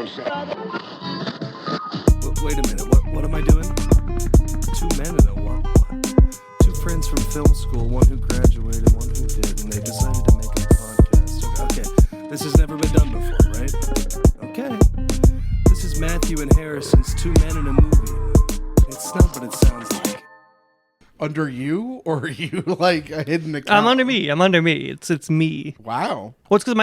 Wait a minute, what am I doing? Two men and a what? Two friends from film school, one who graduated, one who did, and they decided to make a podcast. Okay, this has never been done before, right? Okay. This is Matthew and Harrison's Two Men in a Movie. It's not what it sounds like. Under you, or are you like a hidden account? I'm under me. It's me. Wow. Well, it's because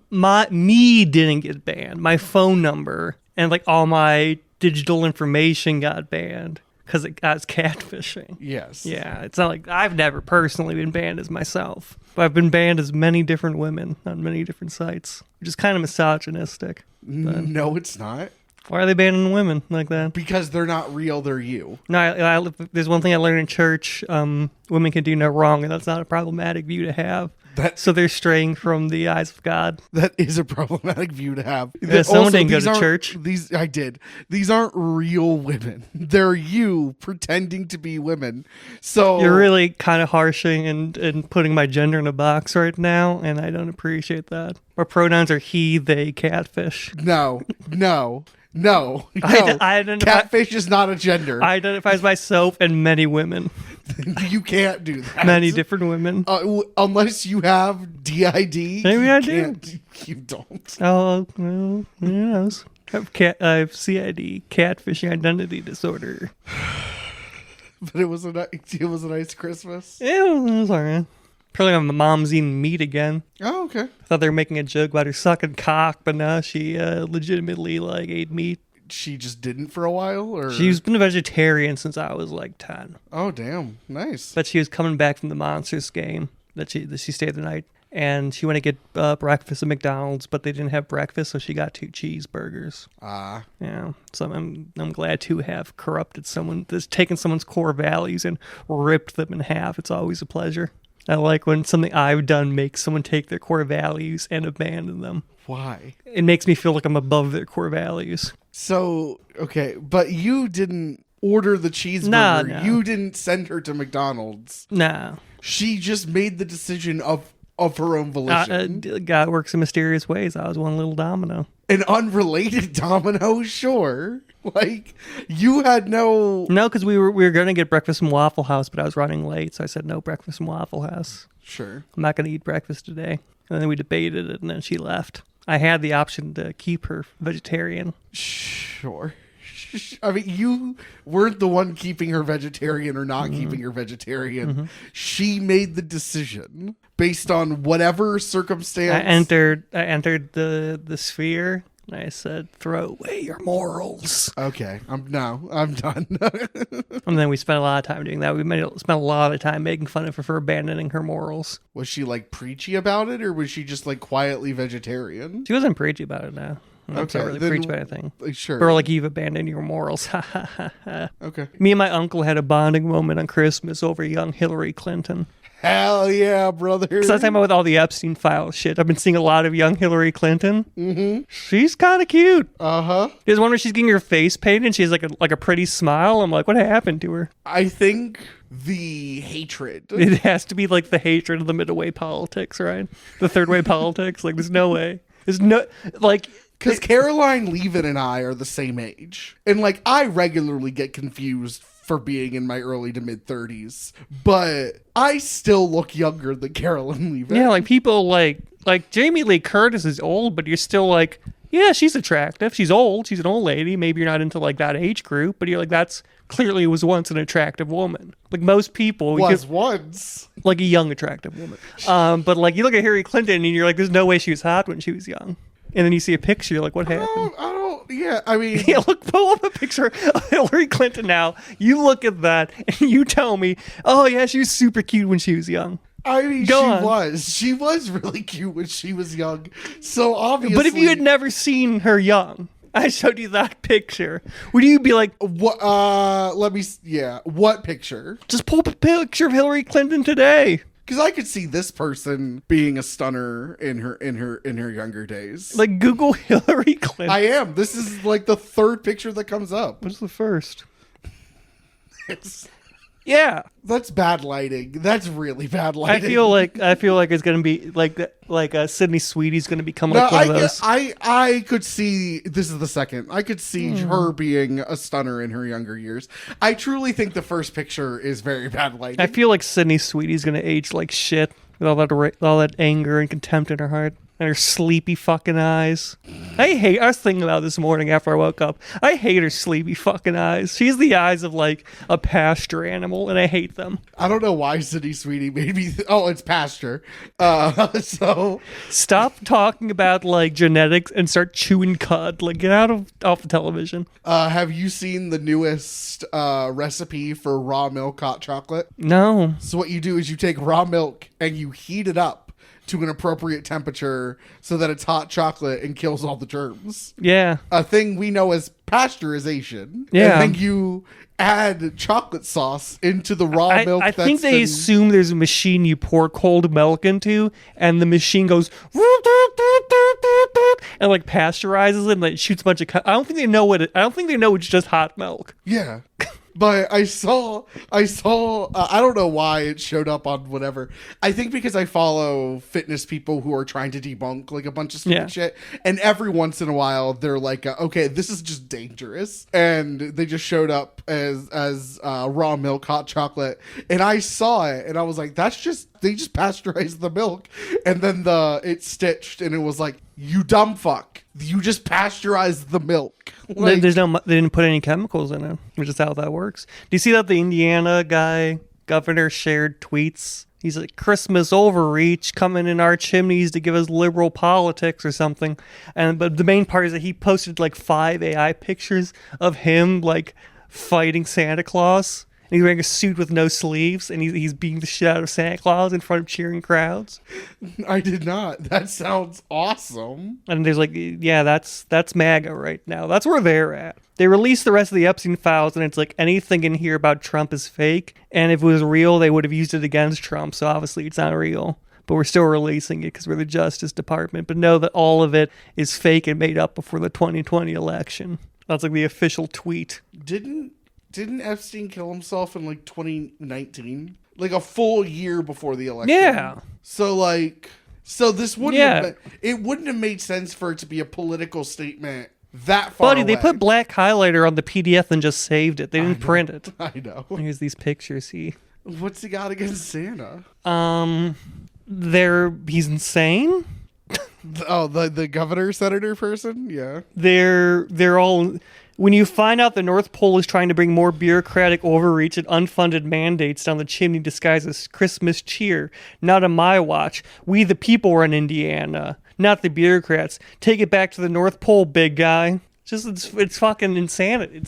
my didn't get banned. My phone number and like all my digital information got banned because it got catfishing. Yes. Yeah, it's not like I've never personally been banned as myself, but I've been banned as many different women on many different sites, which is kind of misogynistic. No, it's not. Why are they banning women like that? Because they're not real, they're you. No, there's one thing I learned in church. Women can do no wrong, and that's not a problematic view to have. So they're straying from the eyes of God. That is a problematic view to have. Yeah, someone didn't go to church. I did. These aren't real women. They're you pretending to be women. So you're really kind of harshing and putting my gender in a box right now, and I don't appreciate that. My pronouns are he, they, catfish. No. I identify, catfish is not a gender. I identify as myself and many women. You can't do that. Many different women. Unless you have DID. Maybe I do. You don't. Oh, well, who knows? I have CID, catfishing identity disorder. But it was a nice Christmas. Yeah, it was alright. Probably my mom's eating meat again. Oh, okay. I thought they were making a joke about her sucking cock, but no, she legitimately ate meat. She just didn't for a while, or she's been a vegetarian since I was like 10. Oh, damn, nice. But she was coming back from the Monsters game that she stayed the night, and she went to get breakfast at McDonald's, but they didn't have breakfast, so she got 2 cheeseburgers. Yeah. So I'm glad to have corrupted someone, that's taken someone's core values and ripped them in half. It's always a pleasure. I like when something I've done makes someone take their core values and abandon them. Why? It makes me feel like I'm above their core values. So, okay, but you didn't order the cheeseburger. No. You didn't send her to McDonald's. No. She just made the decision of her own volition. God works in mysterious ways. I was one little domino. An unrelated domino, sure. Like, you had no... No, because we were going to get breakfast from Waffle House, but I was running late, so I said no breakfast from Waffle House. Sure. I'm not going to eat breakfast today. And then we debated it, and then she left. I had the option to keep her vegetarian. Sure. I mean, you weren't the one keeping her vegetarian or not keeping her vegetarian. Mm-hmm. She made the decision based on whatever circumstance. I entered the sphere. I said, throw away your morals. Okay, I'm done. And then we spent a lot of time doing that. We spent a lot of time making fun of her for abandoning her morals. Was she like preachy about it, or was she just like quietly vegetarian? She wasn't preachy about it, no. I'm not really preach about anything. Sure. Or like, you've abandoned your morals. Okay. Me and my uncle had a bonding moment on Christmas over young Hillary Clinton. Hell yeah, brother. Because I was talking about with all the Epstein file shit. I've been seeing a lot of young Hillary Clinton. Mm-hmm. She's kind of cute. Uh-huh. There's one where she's getting her face painted and she has like a pretty smile. I'm like, what happened to her? I think the hatred. It has to be like the hatred of the middle way politics, right? The third way politics. Like, there's no way. There's no, like... Because Caroline Leavitt and I are the same age. And, like, I regularly get confused for being in my early to mid-30s. But I still look younger than Caroline Leavitt. Yeah, like, people like Jamie Lee Curtis is old, but you're still like, yeah, she's attractive. She's old. She's an old lady. Maybe you're not into, like, that age group. But you're like, that's clearly was once an attractive woman. Like, most people... once. Like, a young attractive woman. But, like, you look at Hillary Clinton and you're like, there's no way she was hot when she was young. And then you see a picture, you're like, what happened? I mean... Yeah, pull up a picture of Hillary Clinton now. You look at that, and you tell me, oh, yeah, she was super cute when she was young. I mean, She was really cute when she was young. So, obviously... But if you had never seen her young, I showed you that picture, would you be like... What? What picture? Just pull up a picture of Hillary Clinton today. Because I could see this person being a stunner in her younger days. Like, Google Hillary Clinton. I am. This is like the third picture that comes up. What's the first? Yeah. That's bad lighting. That's really bad lighting. I feel like it's gonna be like Sydney Sweetie's gonna become like one of those. I could see this is the second. I could see her being a stunner in her younger years. I truly think the first picture is very bad lighting. I feel like Sydney Sweetie's gonna age like shit with all that anger and contempt in her heart. And her sleepy fucking eyes. I was thinking about this morning after I woke up. I hate her sleepy fucking eyes. She's the eyes of like a pasture animal, and I hate them. I don't know why Sydney Sweetie made me. Oh, it's pasture. So stop talking about like genetics and start chewing cud. Like get off the television. Have you seen the newest recipe for raw milk hot chocolate? No. So what you do is you take raw milk and you heat it up to an appropriate temperature so that it's hot chocolate and kills all the germs. Yeah. A thing we know as pasteurization. Yeah. And then you add chocolate sauce into the raw milk. I think they assume there's a machine you pour cold milk into, and the machine goes and like pasteurizes it and like shoots a bunch of. I don't think they know it's just hot milk. Yeah. But I saw, I don't know why it showed up on whatever. I think because I follow fitness people who are trying to debunk like a bunch of stupid shit. And every once in a while they're like, okay, this is just dangerous. And they just showed up as raw milk, hot chocolate. And I saw it and I was like, they just pasteurized the milk. And then it stitched and it was like, you dumb fuck. You just pasteurized the milk. Like, they didn't put any chemicals in it, which is how that works. Do you see that the Indiana governor shared tweets? He's like, Christmas overreach coming in our chimneys to give us liberal politics or something. But the main part is that he posted like 5 AI pictures of him like fighting Santa Claus. And he's wearing a suit with no sleeves, and he's beating the shit out of Santa Claus in front of cheering crowds. I did not. That sounds awesome. And there's like, yeah, that's MAGA right now. That's where they're at. They released the rest of the Epstein files, and it's like anything in here about Trump is fake. And if it was real, they would have used it against Trump. So obviously it's not real. But we're still releasing it because we're the Justice Department. But know that all of it is fake and made up before the 2020 election. That's like the official tweet. Didn't Epstein kill himself in like 2019? Like a full year before the election. Yeah. So this wouldn't it wouldn't have made sense for it to be a political statement that far Buddy, away. they put black highlighter on the PDF and just saved it. They didn't print it. I know. Here's these pictures. What's he got against Santa? He's insane. Oh, the governor, senator person? Yeah. They're all... When you find out the North Pole is trying to bring more bureaucratic overreach and unfunded mandates down the chimney disguised as Christmas cheer, not on my watch. We the people are in Indiana, not the bureaucrats. Take it back to the North Pole, big guy. It's fucking insanity.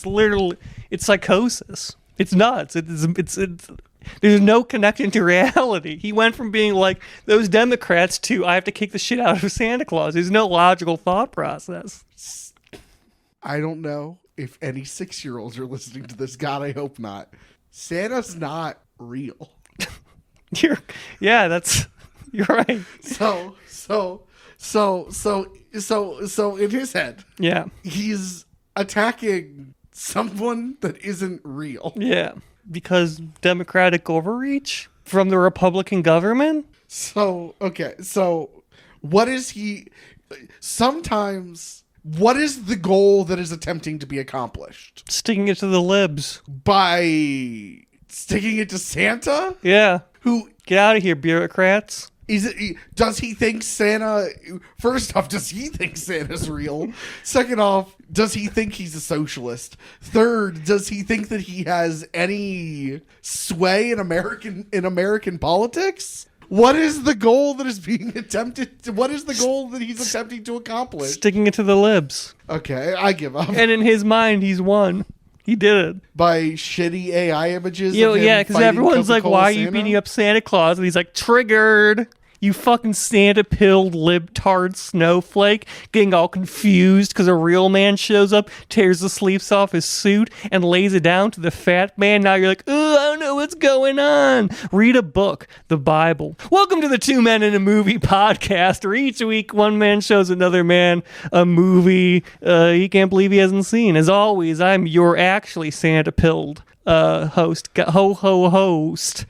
It's psychosis. It's nuts. It's there's no connection to reality. He went from being like those Democrats to I have to kick the shit out of Santa Claus. There's no logical thought process. I don't know if any 6-year-olds are listening to this. God, I hope not. Santa's not real. You're right. So in his head, yeah, he's attacking someone that isn't real. Yeah, because democratic overreach from the Republican government. So what is he? Sometimes. What is the goal that is attempting to be accomplished? Sticking it to the libs. By sticking it to Santa? Yeah. Who? Get out of here, bureaucrats. Does he think Santa... First off, does he think Santa's real? Second off, does he think he's a socialist? Third, does he think that he has any sway in American politics? What is the goal that is being attempted? What is the goal that he's attempting to accomplish? Sticking it to the libs. Okay, I give up. And in his mind, he's won. He did it. By shitty AI images? Yeah, because everyone's like, why are you Santa? beating up Santa Claus? And he's like, triggered. You fucking Santa-pilled libtard snowflake, getting all confused because a real man shows up, tears the sleeves off his suit, and lays it down to the fat man. Now you're like, oh, I don't know what's going on. Read a book, the Bible. Welcome to the Two Men in a Movie podcast, where each week one man shows another man a movie he can't believe he hasn't seen. As always, I'm your actually Santa-pilled host, Matthew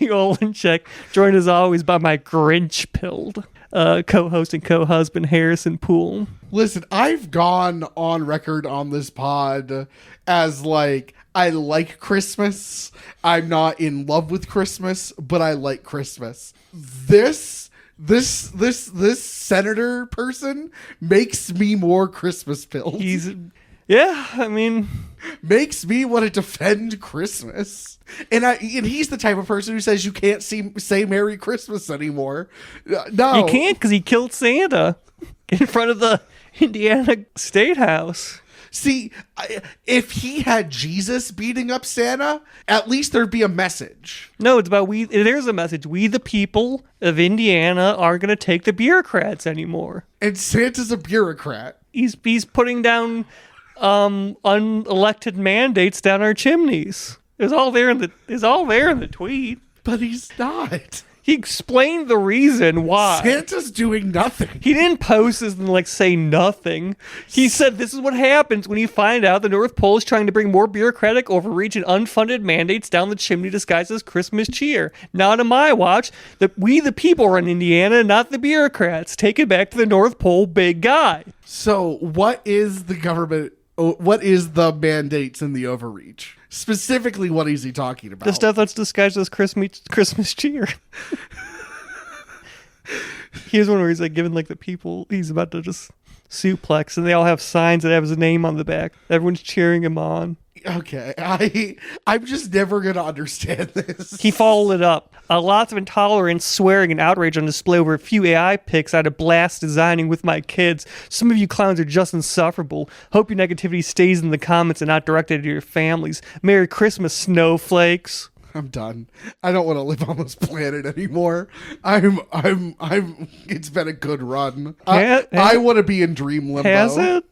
Olenchek, joined as always by my Grinch-pilled co-host and co-husband, Harrison Poole. Listen, I've gone on record on this pod as like, I like Christmas. I'm not in love with Christmas, but I like Christmas. This senator person makes me more Christmas pilled. Makes me want to defend Christmas. And he's the type of person who says you can't say Merry Christmas anymore. No. You can't, because he killed Santa in front of the Indiana State House. See, if he had Jesus beating up Santa, at least there'd be a message. No, it's about there's a message. We, the people of Indiana, aren't going to take the bureaucrats anymore. And Santa's a bureaucrat. He's putting down unelected mandates down our chimneys. It's all there in the tweet. But he's not. He explained the reason why. Santa's doing nothing. He didn't post this and say nothing. He said this is what happens when you find out the North Pole is trying to bring more bureaucratic overreach and unfunded mandates down the chimney disguised as Christmas cheer. Not on my watch. We the people run Indiana, not the bureaucrats. Take it back to the North Pole, big guy. So what is the government? What is the mandates and the overreach? Specifically, what is he talking about? The stuff that's disguised as Christmas cheer. Here's one where he's giving the people, he's about to just suplex, and they all have signs that have his name on the back. Everyone's cheering him on. Okay, I'm just never going to understand this. He followed it up. Lots of intolerance, swearing, and outrage on display over a few AI pics I had a blast designing with my kids. Some of you clowns are just insufferable. Hope your negativity stays in the comments and not directed at your families. Merry Christmas, snowflakes. I'm done. I don't want to live on this planet anymore. It's been a good run. I want to be in dream limbo. Has it?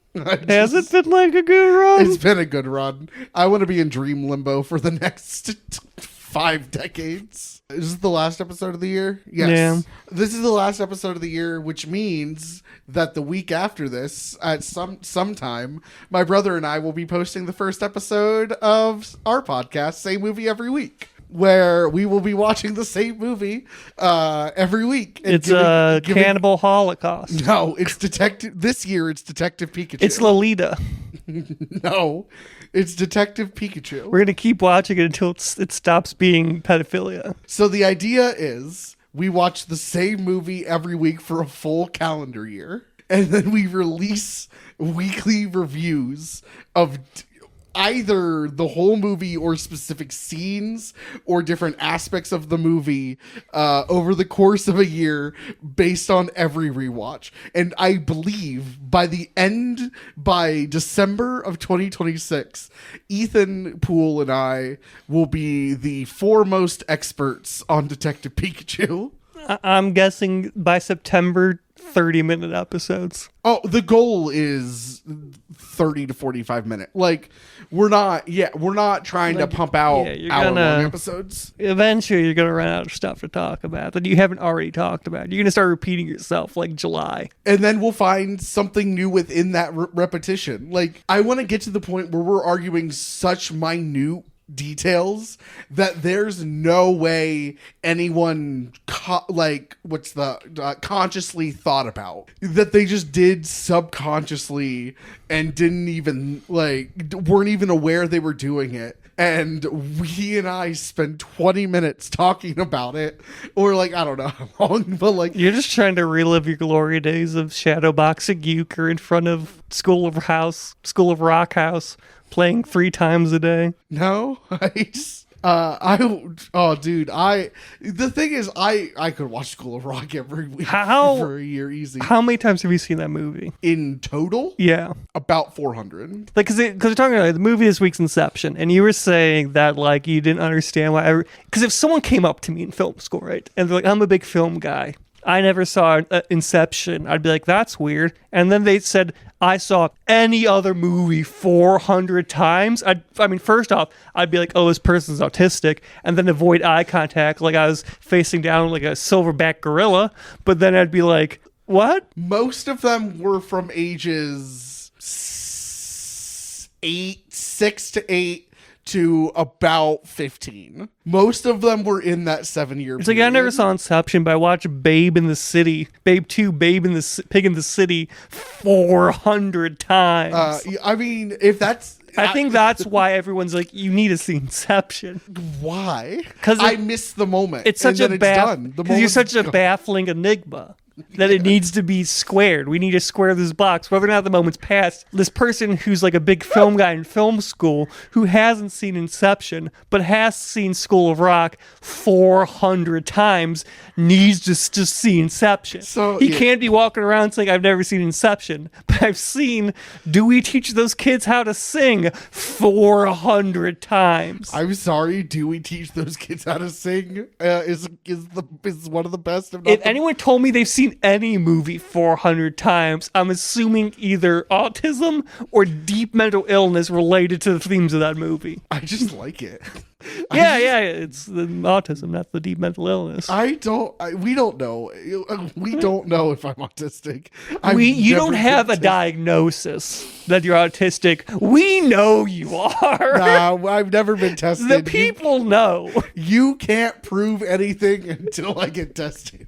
Has it been a good run? It's been a good run. I want to be in dream limbo for the next 5 decades. Is this the last episode of the year? Yes. Yeah. This is the last episode of the year, which means that the week after this, at sometime, my brother and I will be posting the first episode of our podcast, Same Movie Every Week, where we will be watching the same movie every week. It's a Cannibal Holocaust. No, it's Detective. This year, it's Detective Pikachu. It's Lolita. No, it's Detective Pikachu. We're going to keep watching it until it stops being pedophilia. So the idea is we watch the same movie every week for a full calendar year, and then we release weekly reviews of either the whole movie or specific scenes or different aspects of the movie over the course of a year based on every rewatch. And I believe by December of 2026, Ethan Poole and I will be the foremost experts on Detective Pikachu. I'm guessing by September, 30-minute episodes. Oh, the goal is 30 to 45 minutes. We're not trying to pump out hour-long episodes. Eventually, you're going to run out of stuff to talk about that you haven't already talked about. You're going to start repeating yourself like July. And then we'll find something new within that repetition. I want to get to the point where we're arguing such minute details that there's no way anyone consciously thought about that. They just did subconsciously and didn't even weren't even aware they were doing it. And we and I spend 20 minutes talking about it, or I don't know how long, but you're just trying to relive your glory days of shadowboxing euchre in front of School of Rock House, playing 3 times a day. No, the thing is, I could watch School of Rock every week for a year easy. How many times have you seen that movie? In total? Yeah. About 400. Because we're talking about the movie this week's Inception, and you were saying that you didn't understand why. Because if someone came up to me in film school, right, and they're like, I'm a big film guy, I never saw Inception, I'd be like, that's weird. And then they said, I saw any other movie 400 times. First off, I'd be like, oh, this person's autistic, and then avoid eye contact like I was facing down like a silverback gorilla. But then I'd be like, what? Most of them were from ages 6 to 8 to about 15. Most of them were in that 7-year It's like I never saw Inception, but I watched Babe in the City, Babe 2, Babe in the Pig in the City 400 times. I mean, if that's... I think that's why everyone's like, you need to see Inception. Why? 'Cause I missed the moment. It's such and a because you're such a baffling enigma that it needs to be squared. We need to square this box. Whether or not the moment's passed, this person who's like a big film guy in film school who hasn't seen Inception but has seen School of Rock 400 times needs to just see Inception. So, he yeah. can't be walking around saying, I've never seen Inception, but I've seen Do We Teach Those Kids How to Sing 400 times. I'm sorry, Do We Teach Those Kids How to Sing is one of the best. If anyone told me they've seen any movie 400 times, I'm assuming either autism or deep mental illness related to the themes of that movie. I just like it. Yeah, it's the autism, not the deep mental illness. We don't know. We don't know if I'm autistic. You don't have a diagnosis that you're autistic. We know you are. Nah, I've never been tested. The people know. You can't prove anything until I get tested.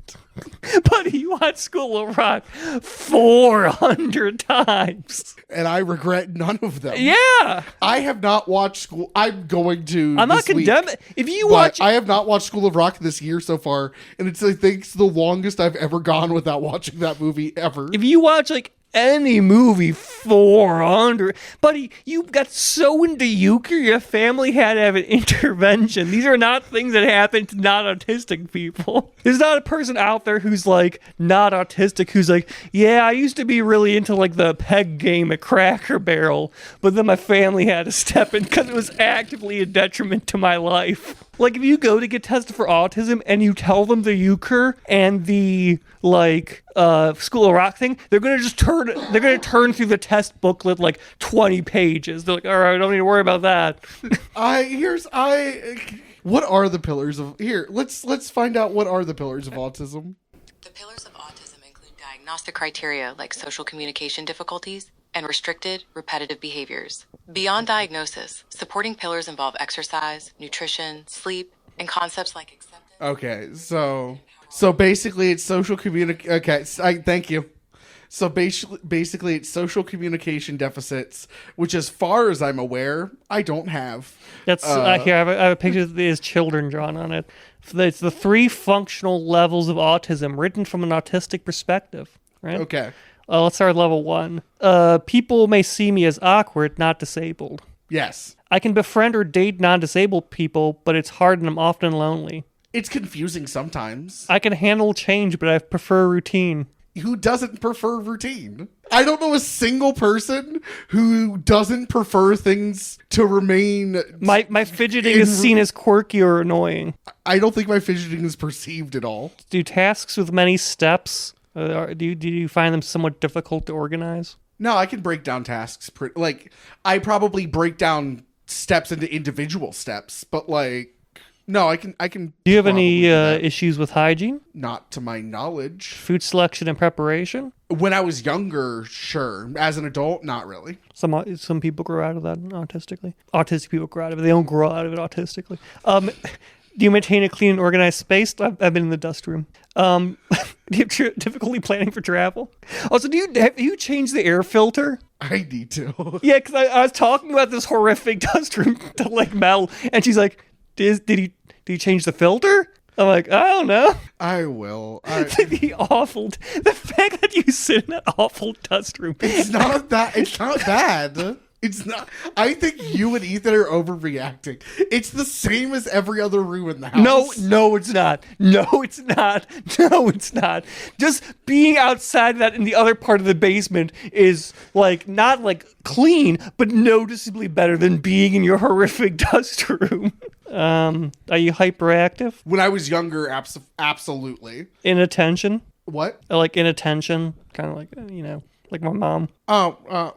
Buddy, you watch School of Rock 400 times. And I regret none of them. Yeah. I have not watched School. I'm going to. I'm not condemning. If you watch, I have not watched School of Rock this year so far, and it's I think it's the longest I've ever gone without watching that movie ever. if you watch like any movie 400, buddy, you got so into euchre, your family had to have an intervention. These are not things that happen to not autistic people. There's not a person out there who's like not autistic who's like, yeah, I used to be really into like the peg game at Cracker Barrel, but then my family had to step in because it was actively a detriment to my life. Like, if you go to get tested for autism and you tell them the euchre and the School of Rock thing, they're gonna turn through the test booklet like 20 pages. They're like, all right, I don't need to worry about that. What are the pillars of here? Let's find out what are the pillars of autism. The pillars of autism include diagnostic criteria like social communication difficulties and restricted, repetitive behaviors. Beyond diagnosis, supporting pillars involve exercise, nutrition, sleep, and concepts like acceptance. Okay, so basically it's social communication. Okay, thank you. So basically it's social communication deficits, which as far as I'm aware, I don't have. That's here. I have a picture of his children drawn on it. It's the 3 functional levels of autism written from an autistic perspective, right? Okay. Let's start at level 1. People may see me as awkward, not disabled. Yes. I can befriend or date non-disabled people, but it's hard and I'm often lonely. It's confusing sometimes. I can handle change, but I prefer routine. Who doesn't prefer routine? I don't know a single person who doesn't prefer things to remain. My fidgeting is seen as quirky or annoying. I don't think my fidgeting is perceived at all. Do tasks with many steps, do you find them somewhat difficult to organize? No, I can break down tasks. I probably break down steps into individual steps, but no, I can. Do you have any do that. issues with hygiene? Not to my knowledge. Food selection and preparation? When I was younger, sure. As an adult, not really. Some people grow out of that autistically. Autistic people grow out of it. They don't grow out of it autistically. Do you maintain a clean and organized space? I've been in the dust room. Do you have difficulty planning for travel? Also, have you changed the air filter? I need to. Yeah, because I was talking about this horrific dust room to like Mel, and she's like, did he change the filter? I'm like, I don't know. I will. The fact that you sit in that awful dust room. It's not bad. It's not. I think you and Ethan are overreacting. It's the same as every other room in the house. No, it's not. No, it's not. No, it's not. Just being outside of that in the other part of the basement is like not like clean, but noticeably better than being in your horrific dust room. Are you hyperactive? When I was younger, absolutely. Inattention? What? Like inattention, kind of like like my mom. Oh, I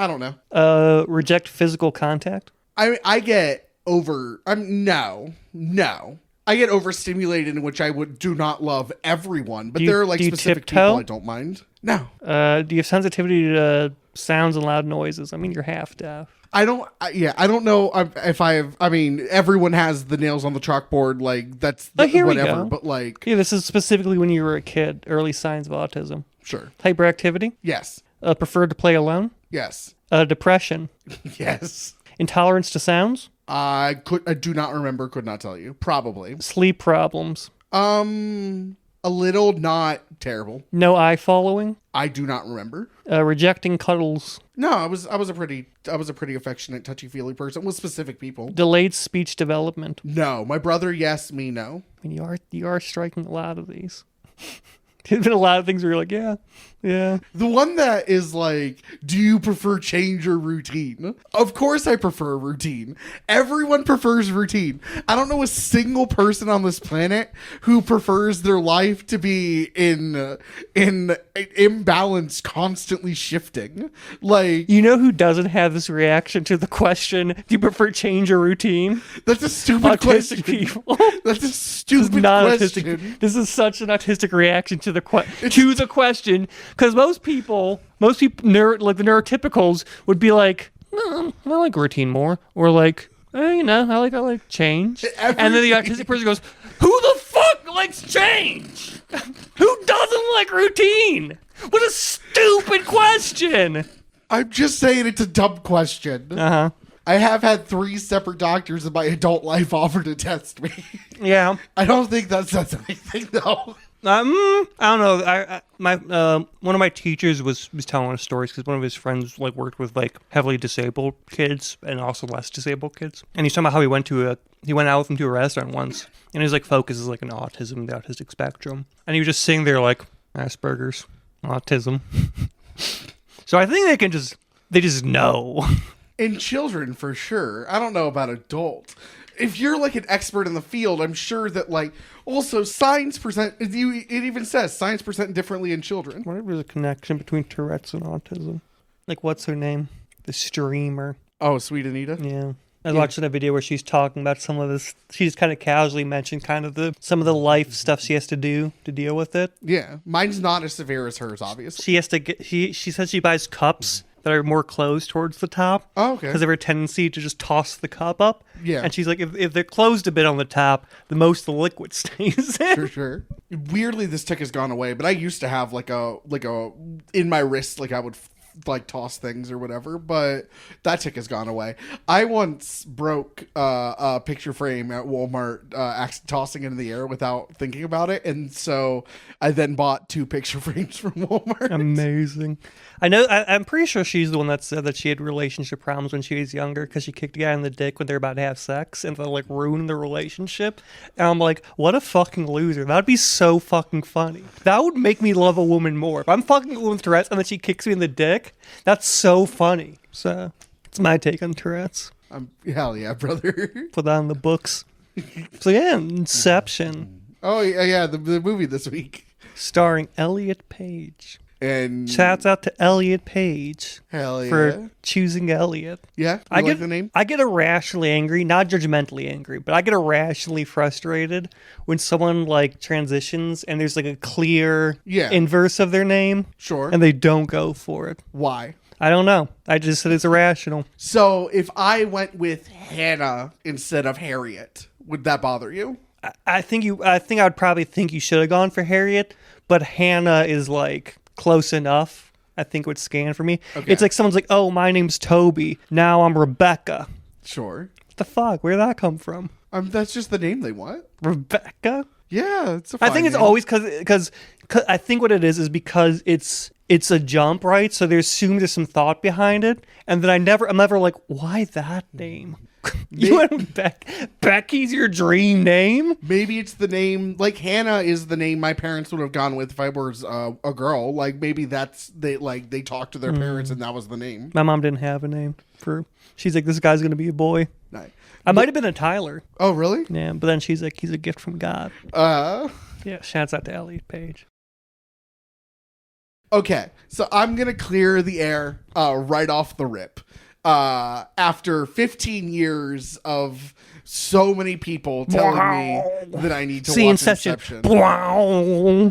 don't know. Reject physical contact. I get over. No. I get overstimulated, in which I do not love everyone, but there are like do you specific tiptoe? people I don't mind. No. Do you have sensitivity to sounds and loud noises? I mean, you're half deaf. I don't know if I have. I mean, everyone has the nails on the chalkboard. Like that's Here whatever. we go. But like, Yeah, this is specifically when you were a kid. Early signs of autism. sure. Hyperactivity. Yes. Preferred to play alone. Yes. Depression. Yes. Intolerance to sounds. I do not remember. Could not tell you. Probably. Sleep problems. A little, not terrible. No eye following. I do not remember. Rejecting cuddles. No, I was a pretty affectionate, touchy-feely person with specific people. Delayed speech development. No, my brother, yes, me, no. I mean, you are striking a lot of these. There's been a lot of things where you're like, yeah. The one that is like, do you prefer change or routine? Of course I prefer routine. Everyone prefers routine. I don't know a single person on this planet who prefers their life to be in imbalance, constantly shifting. Like, You know who doesn't have this reaction to the question, do you prefer change or routine? that's a stupid question. Autistic people. That's a This is stupid not question. autistic. This is such an autistic reaction to the question, because most people, like the neurotypicals, would be like, I like routine more, or like, I like change. And then the autistic person goes, who the fuck likes change? Who doesn't like routine? What a stupid question. I'm just saying it's a dumb question. Uh-huh. I have had 3 separate doctors in my adult life offer to test me. Yeah. I don't think that says anything, though. I don't know. One of my teachers was telling us stories because one of his friends like worked with like heavily disabled kids and also less disabled kids. And he's talking about how he went out with them to a restaurant once, and his like focus is like an autism, the autistic spectrum, and he was just sitting there like Asperger's, autism. So I think they just know. In children, for sure. I don't know about adults. If you're like an expert in the field, I'm sure that like also signs present. It even says signs present differently in children. What if there's a connection between Tourette's and autism? Like, what's her name? The streamer. Oh, Sweet Anita. Yeah. I was watching a video where she's talking about some of this. She just kind of casually mentioned kind of some of the life stuff she has to do to deal with it. Yeah, mine's not as severe as hers, obviously. She has to get. She says she buys cups that are more closed towards the top. Oh, okay. Because of her tendency to just toss the cup up. Yeah. And she's like, if they're closed a bit on the top, the most of the liquid stays in. For sure. Weirdly, this tick has gone away, but I used to have like a in my wrist, like I would like toss things or whatever, but that tick has gone away. I once broke a picture frame at Walmart, tossing it in the air without thinking about it, and so I then bought 2 picture frames from Walmart. Amazing. I know. I'm pretty sure she's the one that said that she had relationship problems when she was younger because she kicked a guy in the dick when they were about to have sex and they like ruined the relationship. And I'm like, what a fucking loser. That'd be so fucking funny. That would make me love a woman more. If I'm fucking a woman with Tourette's and then she kicks me in the dick, that's so funny. So it's my take on Tourette's. Hell yeah, brother. Put that in the books. So yeah, Inception. Oh yeah, the movie this week. Starring Elliot Page. And Shouts out to Elliot Page. Hell yeah. For choosing Elliot. Yeah, I like get the name. I get irrationally angry, not judgmentally angry, but I get irrationally frustrated when someone like transitions and there's like a clear inverse of their name. Sure. And they don't go for it. Why? I don't know. I just said it's irrational. So if I went with Hannah instead of Harriet, would that bother you? I think I would probably think you should have gone for Harriet, but Hannah is like close enough. I think it would scan for me. Okay. It's like someone's like, oh, my name's Toby. Now I'm Rebecca. Sure. What the fuck? Where'd that come from? That's just the name they want. Rebecca? Yeah, it's a fine I think it's name. always because I think what it is because it's a jump, right? So they assume there's some thought behind it, and then I'm never like, why that name? You went Becky's your dream name? Maybe it's the name, like Hannah is the name my parents would have gone with if I was a girl. Like maybe they talked to their parents and that was the name. My mom didn't have a name she's like, this guy's gonna be a boy. Nice. I might have been a Tyler. Oh really? Yeah, but then she's like, he's a gift from God. Yeah, shouts out to Elliot Page. Okay, so I'm gonna clear the air right off the rip. after 15 years of so many people telling me that I need to watch Inception.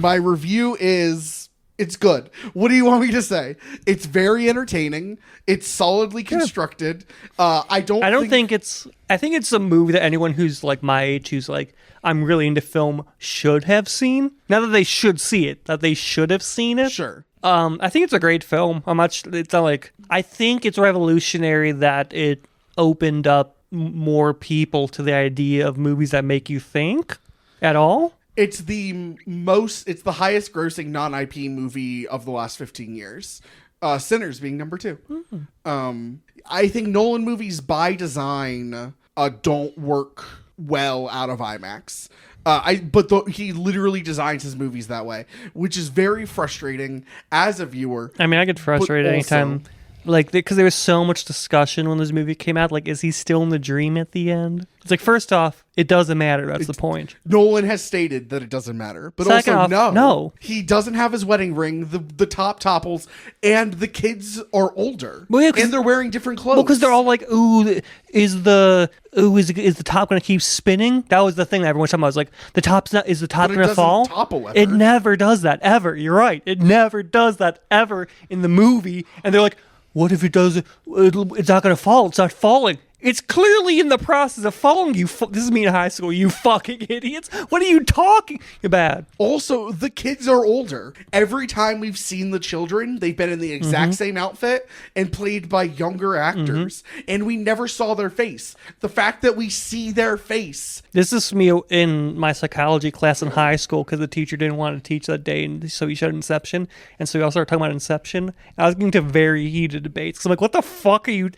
My review is, it's good. What do you want me to say? It's very entertaining. It's solidly constructed. I think it's a movie that anyone who's like my age, who's like, I'm really into film, should have seen. Not that they should see it, that they should have seen it. Sure. I think it's a great film. I think it's revolutionary that it opened up more people to the idea of movies that make you think at all. It's the highest grossing non-IP movie of the last 15 years. Sinners being number 2. Mm-hmm. I think Nolan movies by design don't work well out of IMAX. He literally designs his movies that way, which is very frustrating as a viewer. I mean, I get frustrated anytime, like, because there was so much discussion when this movie came out. Like, is he still in the dream at the end? It's like, first off, it doesn't matter. That's the point. Nolan has stated that it doesn't matter. But second also, off, no. He doesn't have his wedding ring. The top topples, and the kids are older. Well, yeah, and they're wearing different clothes. Well, because they're all like, is the top going to keep spinning? That was the thing that everyone was talking about. Was like, is the top going to fall? Topple ever. It never does that, ever. You're right. It never does that, ever, in the movie. And they're like, what if it does? It's not going to fall. It's not falling. It's clearly in the process of falling. This is me in high school, you fucking idiots. What are you talking about? Also, the kids are older. Every time we've seen the children, they've been in the exact same outfit and played by younger actors. And we never saw their face. The fact that we see their face. This is me in my psychology class in high school because the teacher didn't want to teach that day, and so he showed Inception. And so we all started talking about Inception. I was getting into very heated debates. So I'm like, what the fuck are you...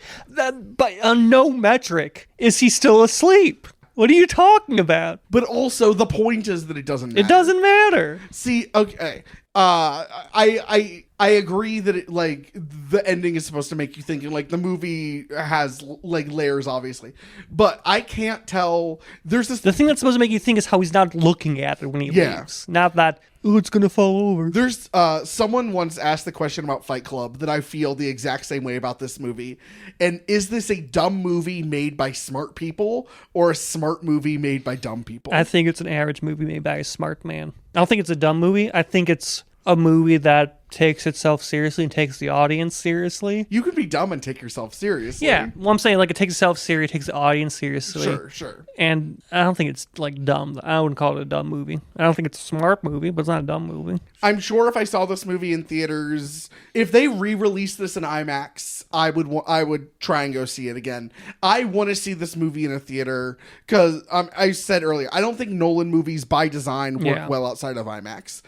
on no metric is he still asleep? What are you talking about? But also, the point is that it doesn't matter. It doesn't matter. See, okay. I agree that it, like, the ending is supposed to make you think, and like the movie has like layers, obviously, but I can't tell. There's this. The thing that's supposed to make you think is how he's not looking at it when he leaves, not that it's gonna fall over. There's someone once asked the question about Fight Club that I feel the exact same way about this movie, and is this a dumb movie made by smart people or a smart movie made by dumb people? I think it's an average movie made by a smart man. I don't think it's a dumb movie. I think it's a movie that takes itself seriously and takes the audience seriously. You can be dumb and take yourself seriously. Yeah. Well, I'm saying, like, it takes itself seriously, it takes the audience seriously. Sure. And I don't think it's, like, dumb. I wouldn't call it a dumb movie. I don't think it's a smart movie, but it's not a dumb movie. I'm sure if I saw this movie in theaters, if they re-released this in IMAX, I would try and go see it again. I want to see this movie in a theater because I said earlier, I don't think Nolan movies by design work well outside of IMAX.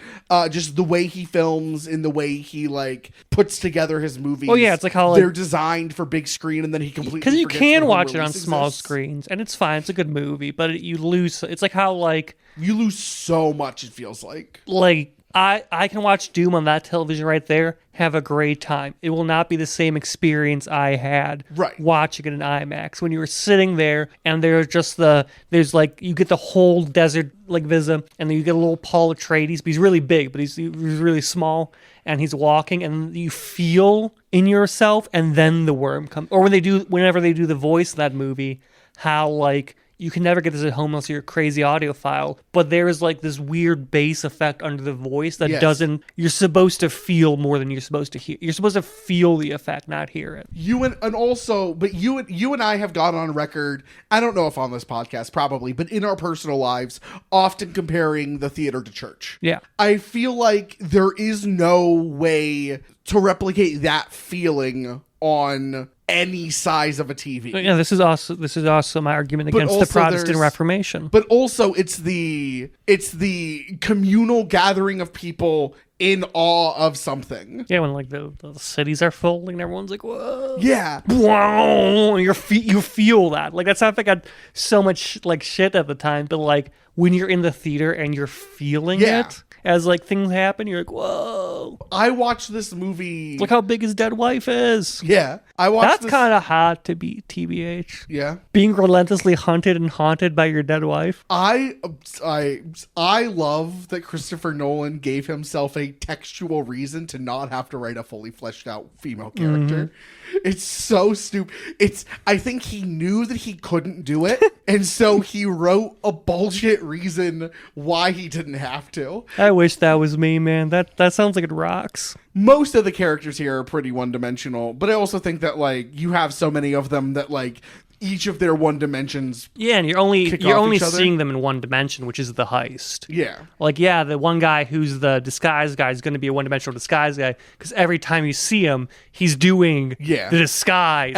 Just the way he films and the way he like puts together his movies. Oh yeah, it's like how like, they're designed for big screen, and then he completely because you can watch it on exists. Small screens, and it's fine. It's a good movie, but you lose. It's like how like you lose so much. It feels like I can watch Doom on that television right there, have a great time. It will not be the same experience I had watching it in IMAX when you were sitting there and there's like, you get the whole desert like Visa, and then you get a little Paul Atreides, but he's really big, but he's really small, and he's walking, and you feel in yourself, and then the worm comes. Or whenever they do the voice of that movie, how like, you can never get this at home unless you're a crazy audiophile, but there is like this weird bass effect under the voice that doesn't, you're supposed to feel more than you're supposed to hear. You're supposed to feel the effect, not hear it. You and I have gone on record, I don't know if on this podcast, probably, but in our personal lives, often comparing the theater to church. Yeah. I feel like there is no way to replicate that feeling on any size of a TV. Yeah, this is also my argument against the Protestant Reformation. But also it's the communal gathering of people in awe of something. Yeah, when like the cities are full and everyone's like, whoa. Yeah. Whoa, you feel that. Like that sounds like I had so much like shit at the time, but like when you're in the theater and you're feeling it as like things happen, you're like, whoa. I watched this movie. Look how big his dead wife is. Yeah. That's kind of hot to be TBH. Yeah. Being relentlessly hunted and haunted by your dead wife. I love that Christopher Nolan gave himself a a textual reason to not have to write a fully fleshed out female character. It's so stupid. I think he knew that he couldn't do it, and so he wrote a bullshit reason why he didn't have to. I wish that was me, man. That sounds like it rocks. Most of the characters here are pretty one-dimensional, but I also think that, like, you have so many of them that, like, each of their one dimensions. Yeah, and you're only each other. seeing them in one dimension, which is the heist. Yeah. Like, yeah, the one guy who's the disguise guy is going to be a one-dimensional disguise guy because every time you see him, he's doing the disguise.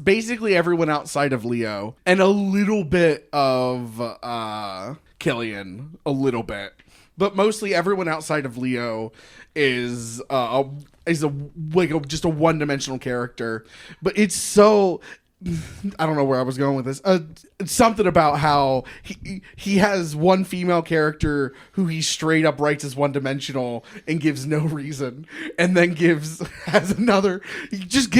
Basically everyone outside of Leo, and a little bit of Killian, a little bit, but mostly everyone outside of Leo is just a one-dimensional character. But it's so. I don't know where I was going with this. Something about how he has one female character who he straight up writes as one-dimensional and gives no reason, and then has another. Just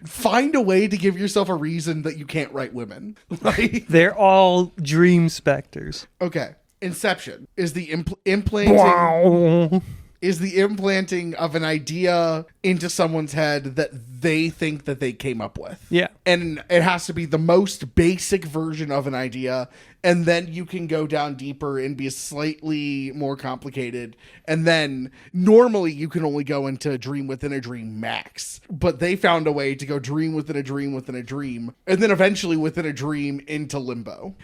find a way to give yourself a reason that you can't write women. Like, they're all dream specters. Okay, Inception is the implanting. Is the implanting of an idea into someone's head that they think that they came up with. Yeah. And it has to be the most basic version of an idea, and then you can go down deeper and be slightly more complicated. And then normally you can only go into dream within a dream max. But they found a way to go dream within a dream within a dream, and then eventually within a dream into limbo.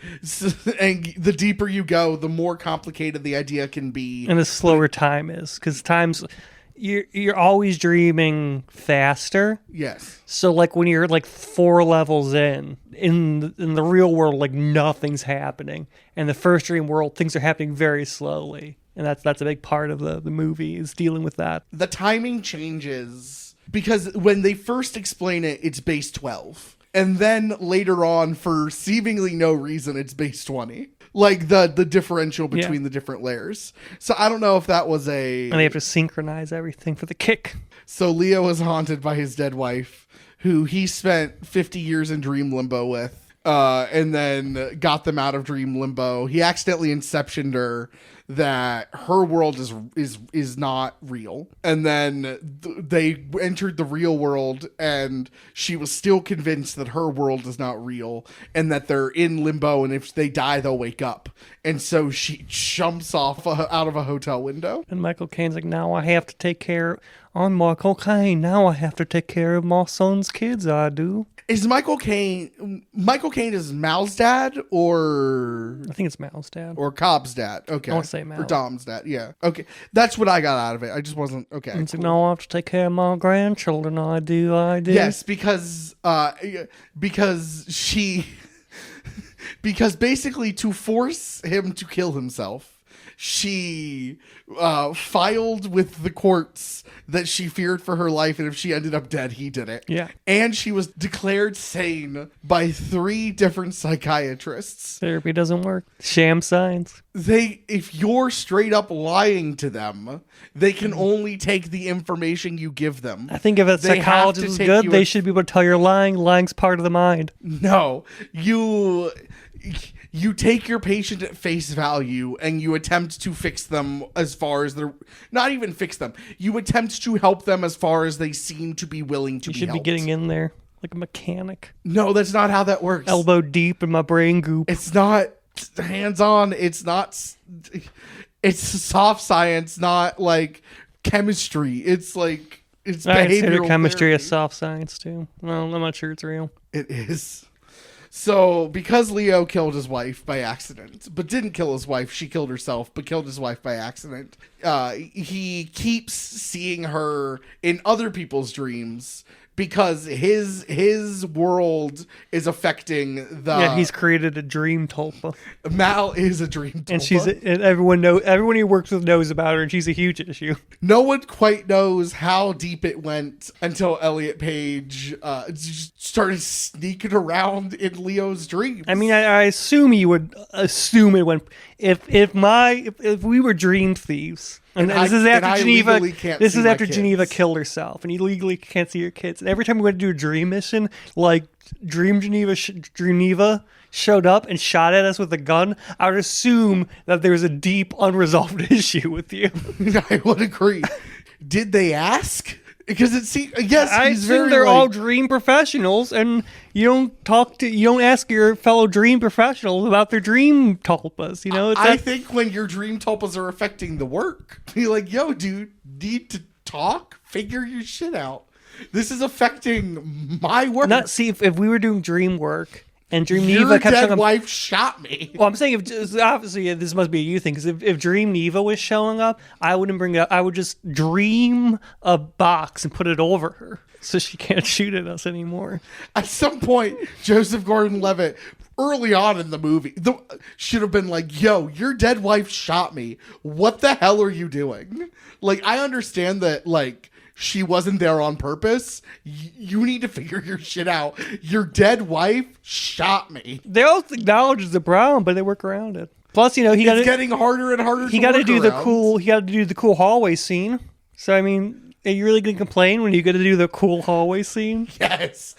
And the deeper you go, the more complicated the idea can be. And the slower time is. Because you're always dreaming faster. Yes. So like when you're like 4 levels in the real world, like nothing's happening. And the first dream world, things are happening very slowly. And that's a big part of the movie, is dealing with that. The timing changes because when they first explain it, it's base 12. And then later on, for seemingly no reason, it's base 20. Like the differential between the different layers. So I don't know if that was And they have to synchronize everything for the kick. So Leo is haunted by his dead wife, who he spent 50 years in dream limbo with, and then got them out of dream limbo. He accidentally inceptioned her that her world is not real, and then they entered the real world, and she was still convinced that her world is not real and that they're in limbo, and if they die they'll wake up. And so she jumps off out of a hotel window, and Michael Caine's like, now I have to take care. I'm Michael Caine. Now I have to take care of my son's kids. I do. Is Michael Caine is Mal's dad, or I think it's Mal's dad or Cobb's dad? Okay, I want to say Mal. Or Dom's dad. Yeah. Okay, that's what I got out of it. I just wasn't okay. It's like, no, I have to take care of my grandchildren. I do. Yes, because basically to force him to kill himself, she filed with the courts that she feared for her life, and if she ended up dead, he did it. Yeah. And she was declared sane by 3 different psychiatrists. Therapy doesn't work. Sham science. If you're straight up lying to them, they can only take the information you give them. I think if a psychologist is good, they should be able to tell you're lying. Lying's part of the mind. No, you take your patient at face value and you attempt to fix them as far as they're not even fix them. You attempt to help them as far as they seem to be willing to be helped. You should be getting in there like a mechanic. No, that's not how that works. Elbow deep in my brain goop. It's not hands-on. It's soft science, not like chemistry. It's like, it's I behavioral consider chemistry therapy. a soft science too. Well, I'm not sure it's real. It is. So, because Leo killed his wife by accident, but didn't kill his wife, she killed herself, but killed his wife by accident, he keeps seeing her in other people's dreams because his world is affecting the... Yeah, he's created a dream tulpa. Mal is a dream tulpa. And everyone he works with knows about her, and she's a huge issue. No one quite knows how deep it went until Elliot Page started sneaking around in Leo's dreams. I mean, I assume you would assume it if we were dream thieves, and this is after Geneva killed herself, and you legally can't see your kids. And every time we went to do a dream mission, like Dream Geneva showed up and shot at us with a gun, I would assume that there was a deep unresolved issue with you. I would agree. Did they ask? Because it seems, yes, I he's assume very they're like, all dream professionals, and you don't ask your fellow dream professionals about their dream tulpas. You know, I think when your dream tulpas are affecting the work, you're like, yo, dude, need to talk, figure your shit out. This is affecting my work. If we were doing dream work and Dream Your Neva kept dead showing wife shot me. Well, I'm saying obviously this must be a you thing, because if Dream Neva was showing up, I wouldn't bring it up. I would just dream a box and put it over her so she can't shoot at us anymore. At some point, Joseph Gordon-Levitt, early on in the movie, should have been like, yo, your dead wife shot me. What the hell are you doing? Like, I understand that, like, she wasn't there on purpose. You need to figure your shit out. Your dead wife shot me. They all acknowledge it's a problem, but they work around it. Plus, it's getting harder and harder. He got to do the cool hallway scene. So I mean, are you really gonna complain when you got to do the cool hallway scene? Yes.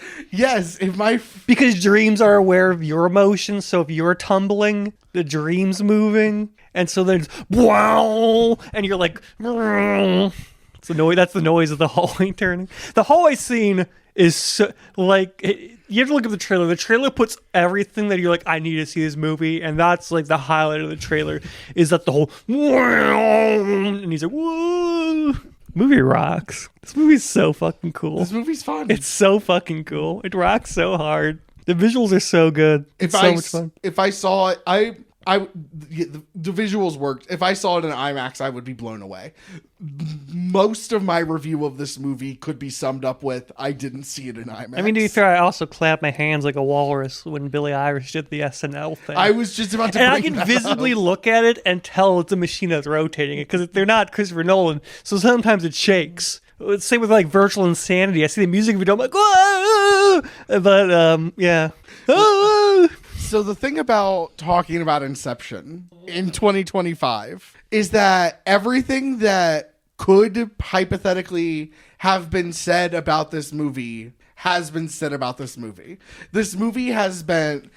Because dreams are aware of your emotions. So if you're tumbling, the dream's moving, and so then wow, and you're like. That's the noise of the hallway turning. The hallway scene is so, like, you have to look at the trailer. The trailer puts everything that you're like, I need to see this movie, and that's like the highlight of the trailer is that the whole and he's like, whoa. Movie rocks. This movie's so fucking cool. This movie's fun. It's so fucking cool. It rocks so hard. The visuals are so good. It's so much fun. If I saw it, the visuals worked. If I saw it in IMAX, I would be blown away. Most of my review of this movie could be summed up with, I didn't see it in IMAX. I mean, to be fair, I also clapped my hands like a walrus when Billie Eilish did the SNL thing. I was just about to and I can visibly look at it and tell it's a machine that's rotating it, because they're not Christopher Nolan, so sometimes it shakes. Same with like Virtual Insanity. I see the music video, I'm like, whoa! But yeah. So the thing about talking about Inception in 2025 is that everything that could hypothetically have been said about this movie has been said about this movie. This movie has been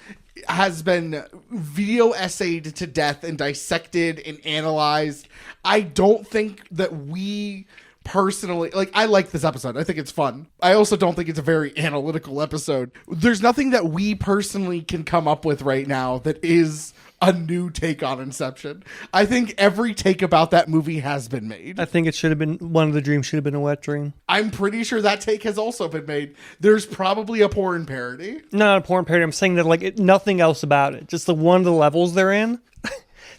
video essayed to death and dissected and analyzed. I don't think that we personally, like, I like this episode. I think it's fun. I also don't think it's a very analytical episode. There's nothing that we personally can come up with right now that is a new take on Inception. I think every take about that movie has been made. I think it should have been, one of the dreams should have been a wet dream. I'm pretty sure that take has also been made. There's probably a porn parody. Not a porn parody. I'm saying that, like, nothing else about it. Just the one of the levels they're in.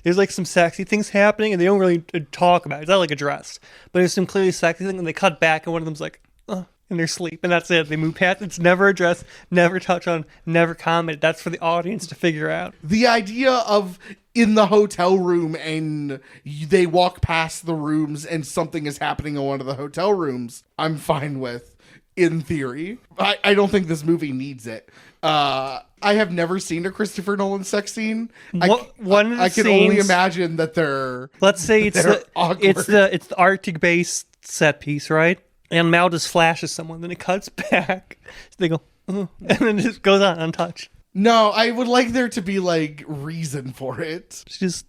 There's like some sexy things happening, and they don't really talk about it. It's not like addressed, but there's some clearly sexy thing, and they cut back, and one of them's like, in their sleep, and that's it. They move past. It's never addressed, never touched on, never commented. That's for the audience to figure out. The idea of in the hotel room and they walk past the rooms and something is happening in one of the hotel rooms, I'm fine with. In theory, I don't think this movie needs it. I have never seen a Christopher Nolan sex scene. I can only imagine that they're. Let's say it's the Arctic base set piece, right? And Mal just flashes someone, then it cuts back. So they go, and then it just goes on untouched. No, I would like there to be like reason for it. She's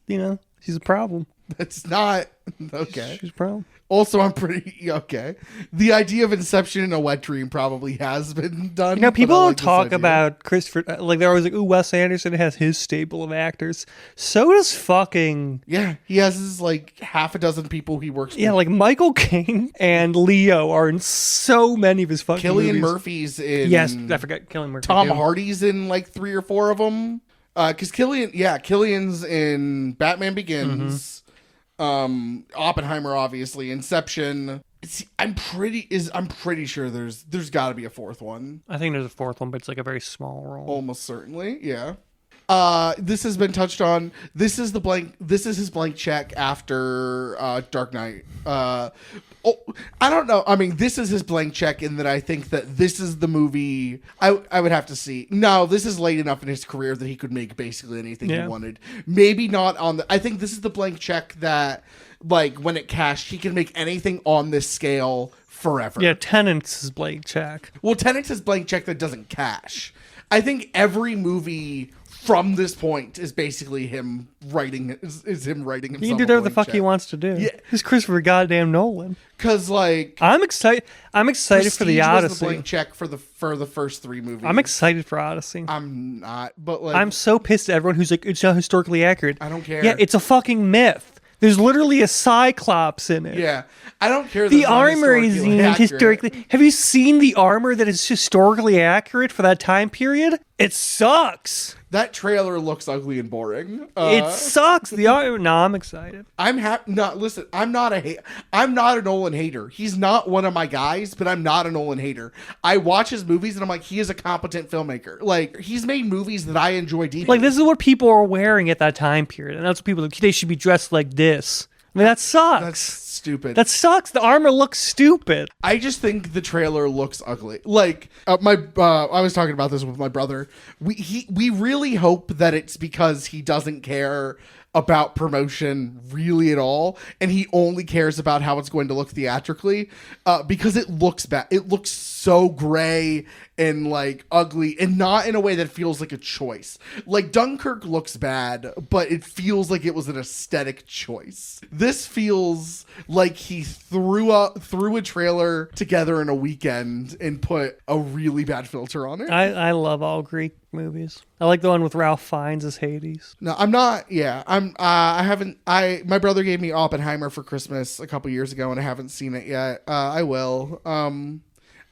she's a problem. That's not okay. She's a problem. Also, I'm pretty okay. The idea of Inception in a wet dream probably has been done. You know, people don't talk about Christopher. Like, they're always like, "Ooh, Wes Anderson has his stable of actors." So does fucking he has his like half a dozen people he works with. Yeah, like Michael Caine and Leo are in so many of his fucking Cillian movies. Murphy's in. Yes, I forgot Cillian Murphy. Tom Hardy's in like 3 or 4 of them. Because Cillian's in Batman Begins. Mm-hmm. Oppenheimer, obviously, Inception. I'm pretty sure there's got to be a 4th one. I think there's a 4th one, but it's like a very small role. Almost certainly, yeah. This has been touched on. This is his blank check after Dark Knight. I don't know. I mean, this is his blank check in that I think that this is the movie I would have to see. No, this is late enough in his career that he could make basically anything he wanted. Maybe not on the... I think this is the blank check that, like, when it cashed, he can make anything on this scale forever. Yeah, Tenet's his blank check. Well, Tenet's his blank check that doesn't cash. I think every movie from this point is basically him writing himself. He can do whatever the fuck he wants to do. Yeah. He's Christopher goddamn Nolan. Because, like... I'm excited for the Odyssey. Was the blank check for the first three movies. I'm excited for Odyssey. I'm not, but like... I'm so pissed at everyone who's like, it's not historically accurate. I don't care. Yeah, it's a fucking myth. There's literally a Cyclops in it. Yeah, I don't care. The armor is historically... Have you seen the armor that is historically accurate for that time period? It sucks. That trailer looks ugly and boring. It sucks. The armor... No, I'm excited. I'm happy. No, listen, I'm not a Nolan hater. He's not one of my guys, but I'm not a Nolan hater. I watch his movies and I'm like, he is a competent filmmaker. Like, he's made movies that I enjoy deeply. Like, this is what people are wearing at that time period. And that's what people... They should be dressed like this. I mean, that sucks. That's stupid. That sucks. The armor looks stupid. I just think the trailer looks ugly. Like, I was talking about this with my brother. We really hope that it's because he doesn't care about promotion really at all, and he only cares about how it's going to look theatrically, because it looks bad. It looks so gray and like ugly, and not in a way that feels like a choice. Like Dunkirk looks bad, but it feels like it was an aesthetic choice. This feels like he threw a trailer together in a weekend and put a really bad filter on it. I love all Greek movies. I like the one with Ralph Fiennes as Hades. No, I'm not. Yeah, I haven't. My brother gave me Oppenheimer for Christmas a couple years ago, and I haven't seen it yet. I will.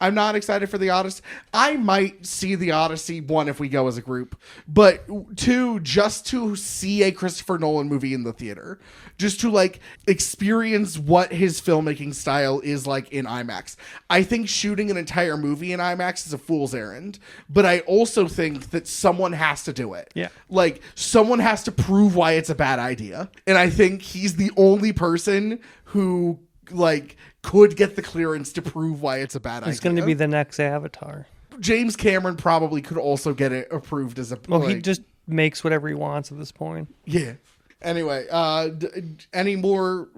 I'm not excited for the Odyssey. I might see the Odyssey, one, if we go as a group, but two, just to see a Christopher Nolan movie in the theater, just to like experience what his filmmaking style is like in IMAX. I think shooting an entire movie in IMAX is a fool's errand, but I also think that someone has to do it. Yeah. Like, someone has to prove why it's a bad idea. And I think he's the only person who, like, could get the clearance to prove why it's a bad idea. It's going to be the next Avatar. James Cameron probably could also get it approved as a... Well, he just makes whatever he wants at this point. Yeah. Anyway, any more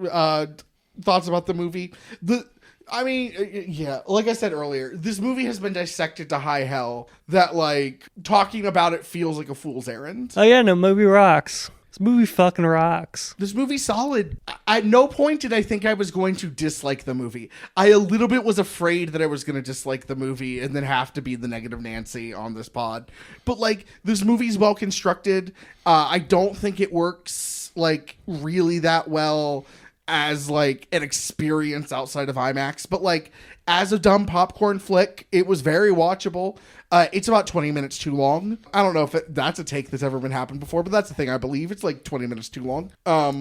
thoughts about the movie? Yeah, like I said earlier, this movie has been dissected to high hell that, like, talking about it feels like a fool's errand. Oh, yeah, no, movie rocks. This movie fucking rocks. This movie's solid. At no point did I think I was going to dislike the movie. I a little bit was afraid that I was going to dislike the movie and then have to be the negative Nancy on this pod. But, like, this movie's well constructed. I don't think it works, like, really that well as, like, an experience outside of IMAX. But, like, as a dumb popcorn flick, it was very watchable. It's about 20 minutes too long. I don't know if that's a take that's ever been happened before, but that's the thing I believe. It's like 20 minutes too long.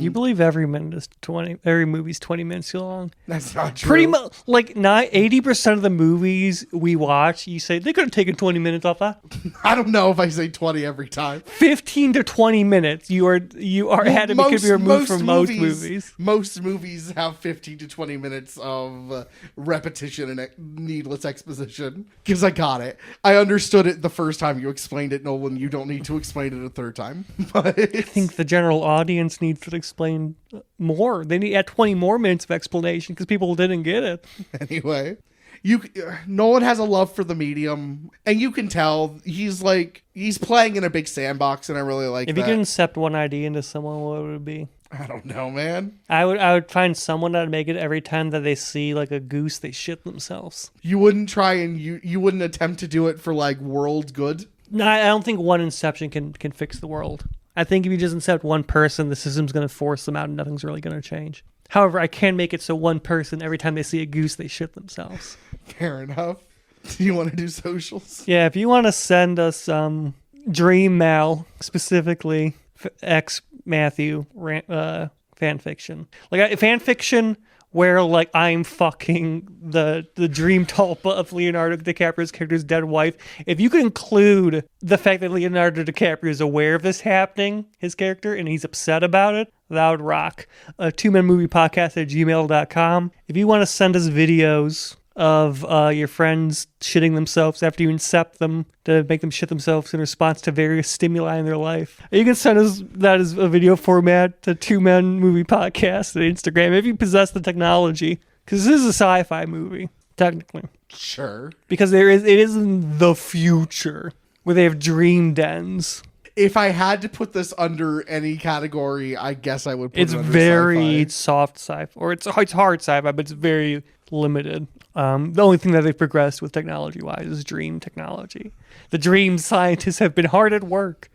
You believe every movie's 20 minutes too long? That's not true. Pretty much, like, 80% of the movies we watch, you say, they could have taken 20 minutes off that. I don't know if I say 20 every time. 15 to 20 minutes, you are had to be removed from most movies. Most movies have 15 to 20 minutes of repetition and needless exposition. Because I got it. I understood it the first time you explained it, Nolan. You don't need to explain it a third time. But I think the general audience needs to explain more. They need 20 more minutes of explanation because people didn't get it. Anyway, Nolan has a love for the medium, and you can tell he's playing in a big sandbox, and I really like that. If you could incept one idea into someone, what would it be? I don't know, man. I would find someone that would make it every time that they see like a goose, they shit themselves. You wouldn't try and you wouldn't attempt to do it for like world good? No, I don't think one inception can fix the world. I think if you just incept one person, the system's going to force them out and nothing's really going to change. However, I can make it so one person, every time they see a goose, they shit themselves. Fair enough. Do you want to do socials? Yeah, if you want to send us dream mail, specifically X Matthew fan fiction. Like fan fiction where like I'm fucking the dream tulpa of Leonardo DiCaprio's character's dead wife. If you could include the fact that Leonardo DiCaprio is aware of this happening, his character, and he's upset about it, that would rock. 2menmoviepodcast@gmail.com. If you want to send us videos of your friends shitting themselves after you incept them to make them shit themselves in response to various stimuli in their life, you can send us that as a video format to 2menmoviepodcast at Instagram if you possess the technology, because this is a sci-fi movie technically. Sure. Because it is in the future where they have dream dens. If I had to put this under any category, I guess I would put It's it under very sci-fi. soft sci-fi, or it's hard sci-fi, but it's very limited. The only thing that they've progressed with technology-wise is dream technology. The dream scientists have been hard at work.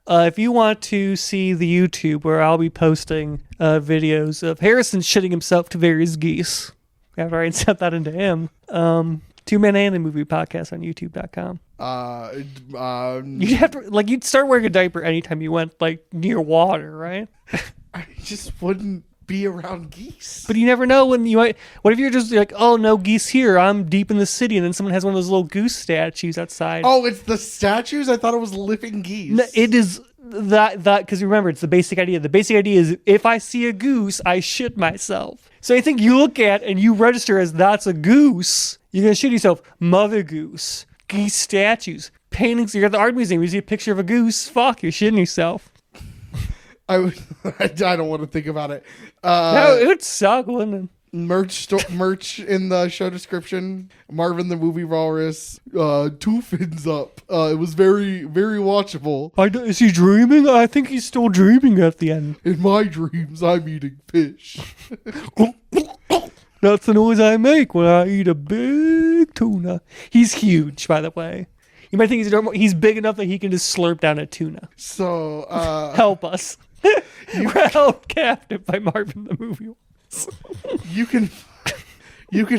If you want to see the YouTube where I'll be posting videos of Harrison shitting himself to various geese after I sent that into him, 2Men and a Movie Podcast on YouTube.com. You'd have to, like, you'd start wearing a diaper anytime you went, like, near water, right? I just wouldn't be around geese. But you never know when you might. What if you're just like, oh, no geese here, I'm deep in the city, and then someone has one of those little goose statues outside. Oh, it's the statues? I thought it was living geese. No, it is that because remember, it's the basic idea. The basic idea is if I see a goose, I shit myself. So I think you look at and you register as that's a goose, you're gonna shit yourself. Mother goose, geese statues, paintings. You're at the art museum, you see a picture of a goose. Fuck, you're shitting yourself. I don't want to think about it. No, it would suck, wouldn't it? Merch in the show description. Marvin the Movie Walrus, 2 fins up. It was very, very watchable. Is he dreaming? I think he's still dreaming at the end. In my dreams, I'm eating fish. That's the noise I make when I eat a big tuna. He's huge, by the way. You might think he's big enough that he can just slurp down a tuna. So, Help us. We're held captive by Marvin the Movie. you can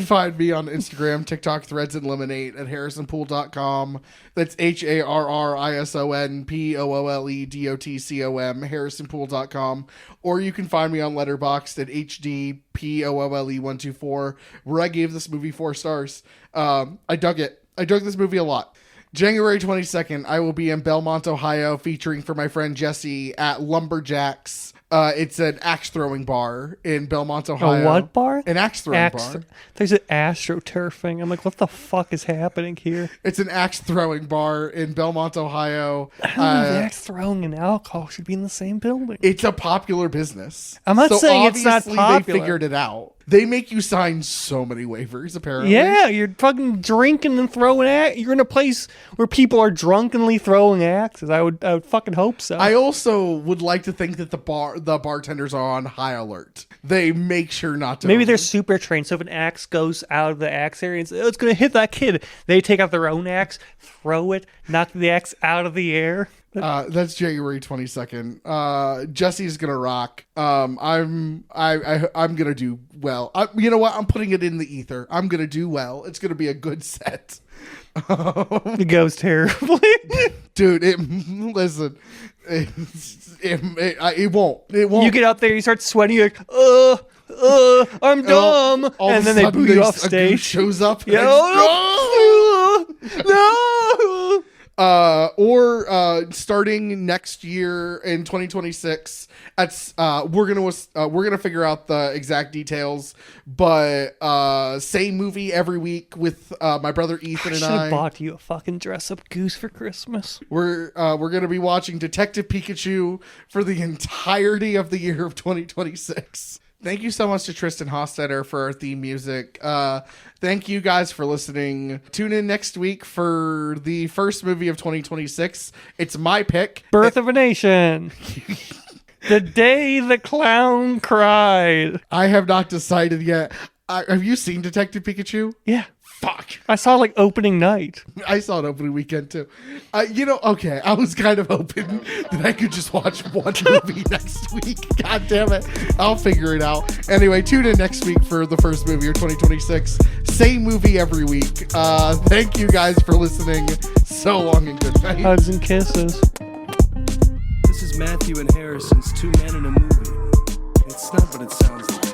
find me on Instagram, TikTok, Threads, and Lemonade at harrisonpoole.com. That's HARRISONPOOLEDOTCOM, harrisonpoole.com. Or you can find me on Letterboxd at HDPOOLE124, where I gave this movie 4 stars. I dug it. I dug this movie a lot. January 22nd, I will be in Belmont, Ohio, featuring for my friend Jesse at Lumberjacks. It's an axe throwing bar in Belmont, Ohio. A what bar? An axe throwing bar. There's an astroturfing. I'm like, what the fuck is happening here? It's an axe throwing bar in Belmont, Ohio. I don't know if axe throwing and alcohol should be in the same building. It's a popular business. I'm not saying it's not popular. They figured it out. They make you sign so many waivers, apparently. Yeah, you're fucking drinking and throwing You're in a place where people are drunkenly throwing axes. I would fucking hope so. I also would like to think that the bartenders are on high alert. They make sure not to. Maybe they're super trained. So if an axe goes out of the axe area and says, oh, it's going to hit that kid, they take out their own axe, throw it, knock the axe out of the air. That's January 22nd. Jesse's gonna rock. I'm gonna do well. You know what? I'm putting it in the ether. I'm gonna do well. It's gonna be a good set. It goes terribly. Dude, listen. It won't. You get up there, you start sweating, you're like, I'm dumb. And then they boo you off stage. A goose shows up. And no. Or starting next year in 2026, we're gonna figure out the exact details. But same movie every week with my brother Ethan and I. I should have bought you a fucking dress up goose for Christmas. We're gonna be watching Detective Pikachu for the entirety of the year of 2026. Thank you so much to Tristan Hostetter for our theme music. Thank you guys for listening. Tune in next week for the first movie of 2026. It's my pick. Birth of a Nation. The Day the Clown Cried. I have not decided yet. Have you seen Detective Pikachu? Yeah. Fuck. I saw like opening night. I saw it opening weekend too. Okay, I was kind of hoping that I could just watch one movie next week. God damn it. I'll figure it out. Anyway, tune in next week for the first movie of 2026. Same movie every week. Thank you guys for listening. So long and good night. Hugs and kisses. This is Matthew and Harrison's 2 Men in a Movie. It's not what it sounds like.